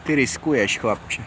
Ty riskuješ, chlapče.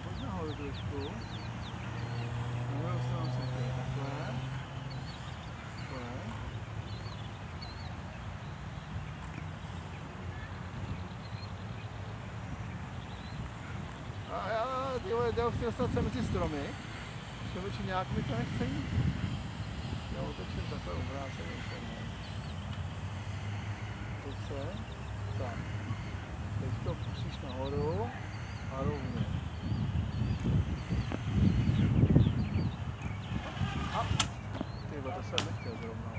Pojď nahoru trošku. Nahoru se nám sekne takhle. Takhle. A já už chci dostat sem mezi stromy. Člověče, nějak mi to nechce jít. Já otočím takhle obráceně sem. Teď se. Tak. Teď to pustíš nahoru a rovně. Tyhle, to jsem nechtěl zrovna.